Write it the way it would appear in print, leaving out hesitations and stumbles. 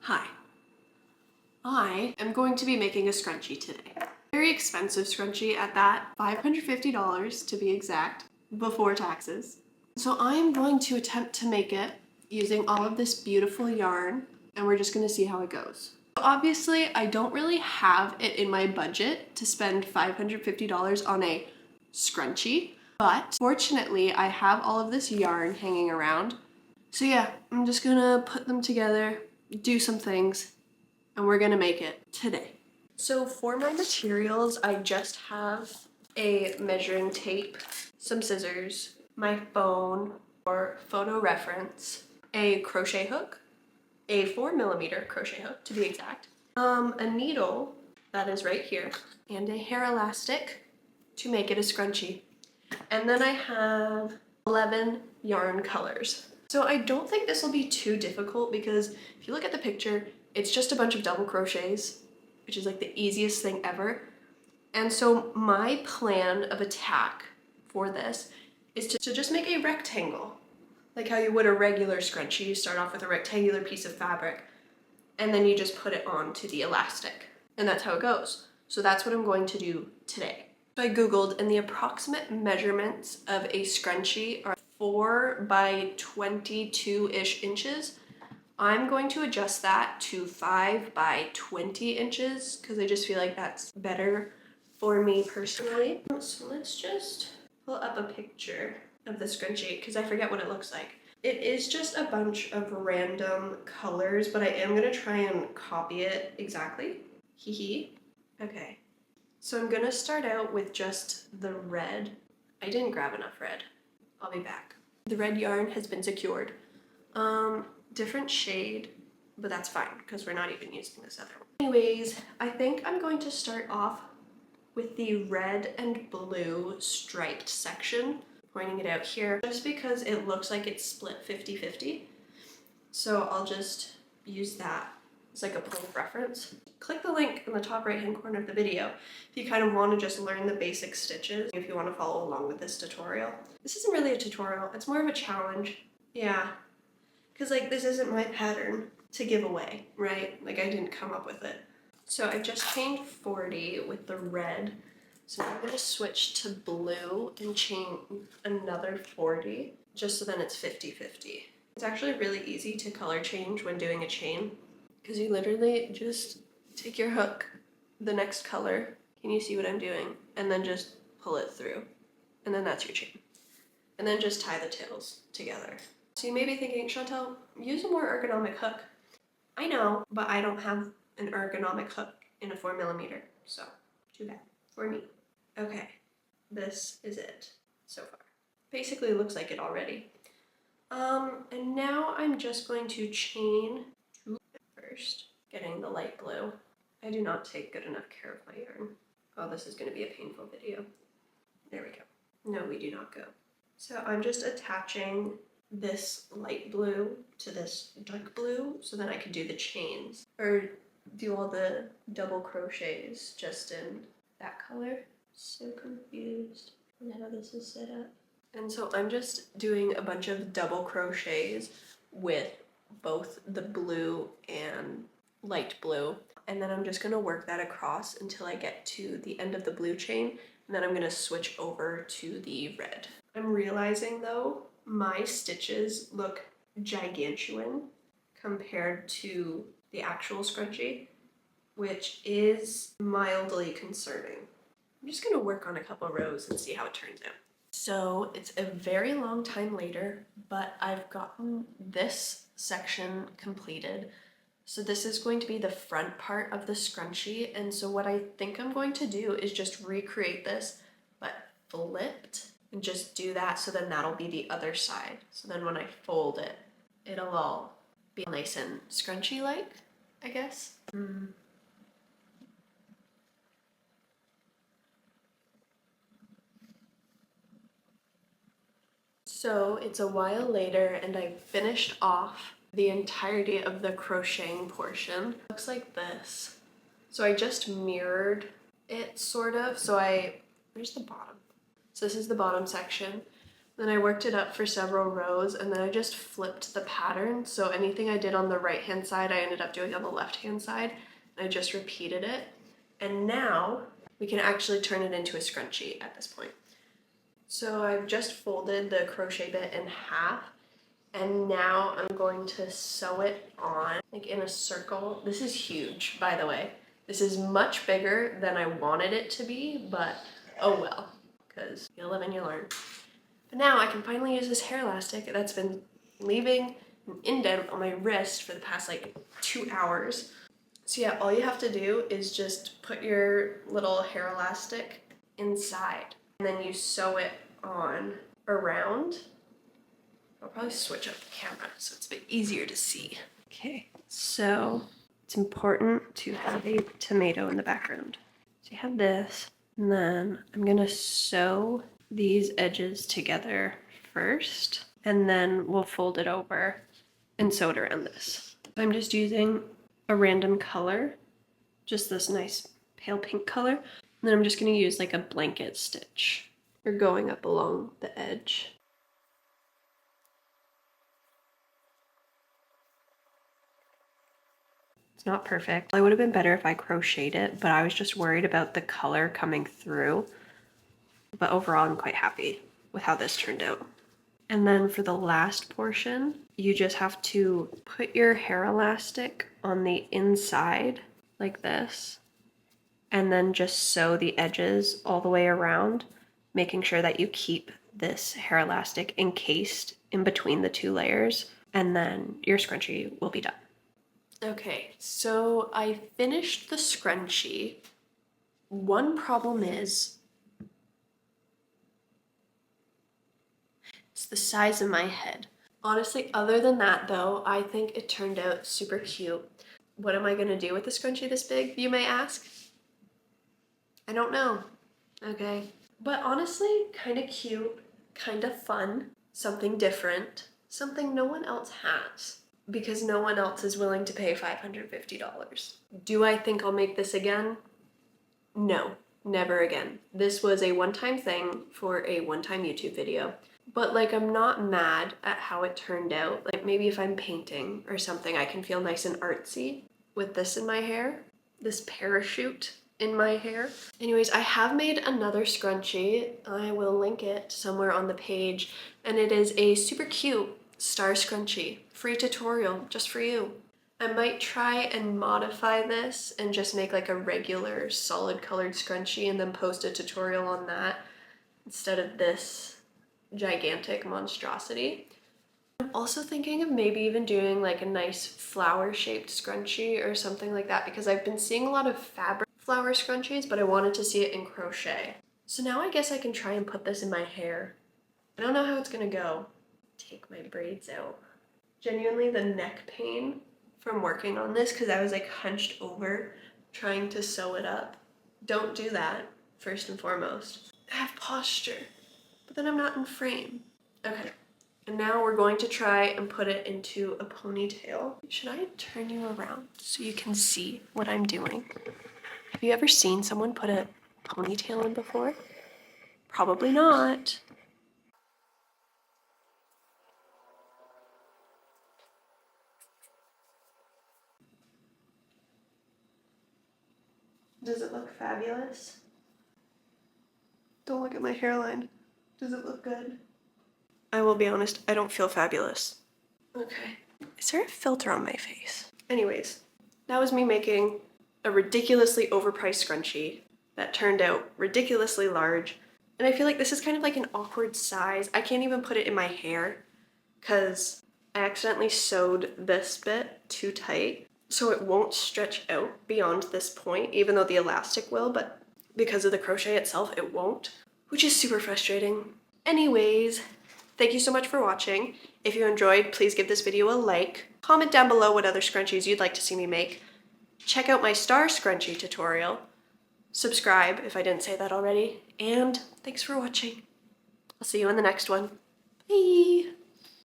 Hi, I am going to be making a scrunchie today. Very expensive scrunchie at that, $550 to be exact, before taxes. So I am going to attempt to make it using all of this beautiful yarn, and we're just gonna see how it goes. Obviously, I don't really have it in my budget to spend $550 on a scrunchie, but fortunately I have all of this yarn hanging around. So yeah, I'm just gonna put them together, do some things, and we're gonna make it today. So for my materials, I just have a measuring tape, some scissors, my phone for photo reference, a crochet hook, a 4mm crochet hook to be exact, a needle that is right here, and a hair elastic to make it a scrunchie. And then I have 11 yarn colors. So I don't think this will be too difficult because if you look at the picture, it's just a bunch of double crochets, which is like the easiest thing ever. And so my plan of attack for this is to just make a rectangle, like how you would a regular scrunchie. You start off with a rectangular piece of fabric and then you just put it onto the elastic. And that's how it goes. So that's what I'm going to do today. So I Googled, and the approximate measurements of a scrunchie are 4 by 22-ish inches. I'm going to adjust that to 5 by 20 inches because I just feel like that's better for me personally. So let's just pull up a picture of the scrunchie because I forget what it looks like. It is just a bunch of random colors, but I am going to try and copy it exactly. Hee hee. Okay. So I'm gonna start out with just the red. I didn't grab enough red. I'll be back. The red yarn has been secured. Different shade, but that's fine because we're not even using this other one. Anyways, I think I'm going to start off with the red and blue striped section, pointing it out here, just because it looks like it's split 50-50. So I'll just use that as like a point of reference. Click the link in the top right hand corner of the video if you kind of want to just learn the basic stitches, if you want to follow along with this tutorial. This isn't really a tutorial, it's more of a challenge. Yeah, because like this isn't my pattern to give away, right? Like I didn't come up with it. So I just chained 40 with the red. So I'm going to switch to blue and chain another 40 just so then it's 50-50. It's actually really easy to color change when doing a chain because you literally just take your hook, the next color, can you see what I'm doing? And then just pull it through. And then that's your chain. And then just tie the tails together. So you may be thinking, Chantel, use a more ergonomic hook. I know, but I don't have an ergonomic hook in a 4mm, so too bad for me. Okay, this is it so far. Basically it looks like it already. And now I'm just going to chain two first, getting the light blue. I do not take good enough care of my yarn. Oh, this is going to be a painful video. There we go. No, we do not go. So I'm just attaching this light blue to this dark blue so then I can do the chains or do all the double crochets just in that color. So confused on how this is set up. And so I'm just doing a bunch of double crochets with both the blue and light blue. And then I'm just gonna work that across until I get to the end of the blue chain. And then I'm gonna switch over to the red. I'm realizing though, my stitches look gigantuan compared to the actual scrunchie, which is mildly concerning. I'm just gonna work on a couple rows and see how it turns out. So it's a very long time later, but I've gotten this section completed. So this is going to be the front part of the scrunchie, and so what I think I'm going to do is just recreate this, but flipped, and just do that, so then that'll be the other side. So then when I fold it, it'll all be nice and scrunchy-like, I guess. So it's a while later and I finished off the entirety of the crocheting portion. Looks like this. So I just mirrored it sort of. So where's the bottom? So this is the bottom section. Then I worked it up for several rows, and then I just flipped the pattern. So anything I did on the right hand side, I ended up doing on the left hand side. And I just repeated it. And now we can actually turn it into a scrunchie at this point. So I've just folded the crochet bit in half, and now I'm going to sew it on like in a circle. This is huge, by the way. This is much bigger than I wanted it to be, but oh well, because you live and you learn. But now I can finally use this hair elastic that's been leaving an indent on my wrist for the past like 2 hours. So yeah, all you have to do is just put your little hair elastic inside, and then you sew it on around. I'll probably switch up the camera so it's a bit easier to see. Okay, so it's important to have a tomato in the background. So you have this, and then I'm gonna sew these edges together first, and then we'll fold it over and sew it around this. I'm just using a random color, just this nice pale pink color, and then I'm just gonna use like a blanket stitch or going up along the edge. It's not perfect. It would have been better if I crocheted it, but I was just worried about the color coming through. But overall, I'm quite happy with how this turned out. And then for the last portion, you just have to put your hair elastic on the inside like this, and then just sew the edges all the way around, making sure that you keep this hair elastic encased in between the 2 layers, and then your scrunchie will be done. Okay, so I finished the scrunchie. One problem is it's the size of my head. Honestly, other than that though, I think it turned out super cute. What am I gonna do with a scrunchie this big, you may ask? I don't know, okay? But honestly, kind of cute, kind of fun, something different, something no one else has, because no one else is willing to pay $550. Do I think I'll make this again? No, never again. This was a one-time thing for a one-time YouTube video. But like, I'm not mad at how it turned out. Like, maybe if I'm painting or something, I can feel nice and artsy with this in my hair, this parachute in my hair. Anyways, I have made another scrunchie. I will link it somewhere on the page, and it is a super cute star scrunchie. Free tutorial just for you. I might try and modify this and just make like a regular solid colored scrunchie and then post a tutorial on that instead of this gigantic monstrosity. I'm also thinking of maybe even doing like a nice flower shaped scrunchie or something like that, because I've been seeing a lot of fabric flower scrunchies, but I wanted to see it in crochet. So now I guess I can try and put this in my hair. I don't know how it's gonna go. Take my braids out. Genuinely the neck pain from working on this, because I was like hunched over trying to sew it up. Don't do that, first and foremost. Have posture. But then I'm not in frame. Okay, and now we're going to try and put it into a ponytail. Should I turn you around so you can see what I'm doing? Have you ever seen someone put a ponytail in before? Probably not. Does it look fabulous? Don't look at my hairline. Does it look good? I will be honest, I don't feel fabulous. Okay. Is there a filter on my face? Anyways, that was me making a ridiculously overpriced scrunchie that turned out ridiculously large. And I feel like this is kind of like an awkward size. I can't even put it in my hair because I accidentally sewed this bit too tight, so it won't stretch out beyond this point, even though the elastic will, but because of the crochet itself, it won't, which is super frustrating. Anyways, thank you so much for watching. If you enjoyed, please give this video a like. Comment down below what other scrunchies you'd like to see me make. Check out my star scrunchie tutorial. Subscribe if I didn't say that already. And thanks for watching. I'll see you in the next one. Bye!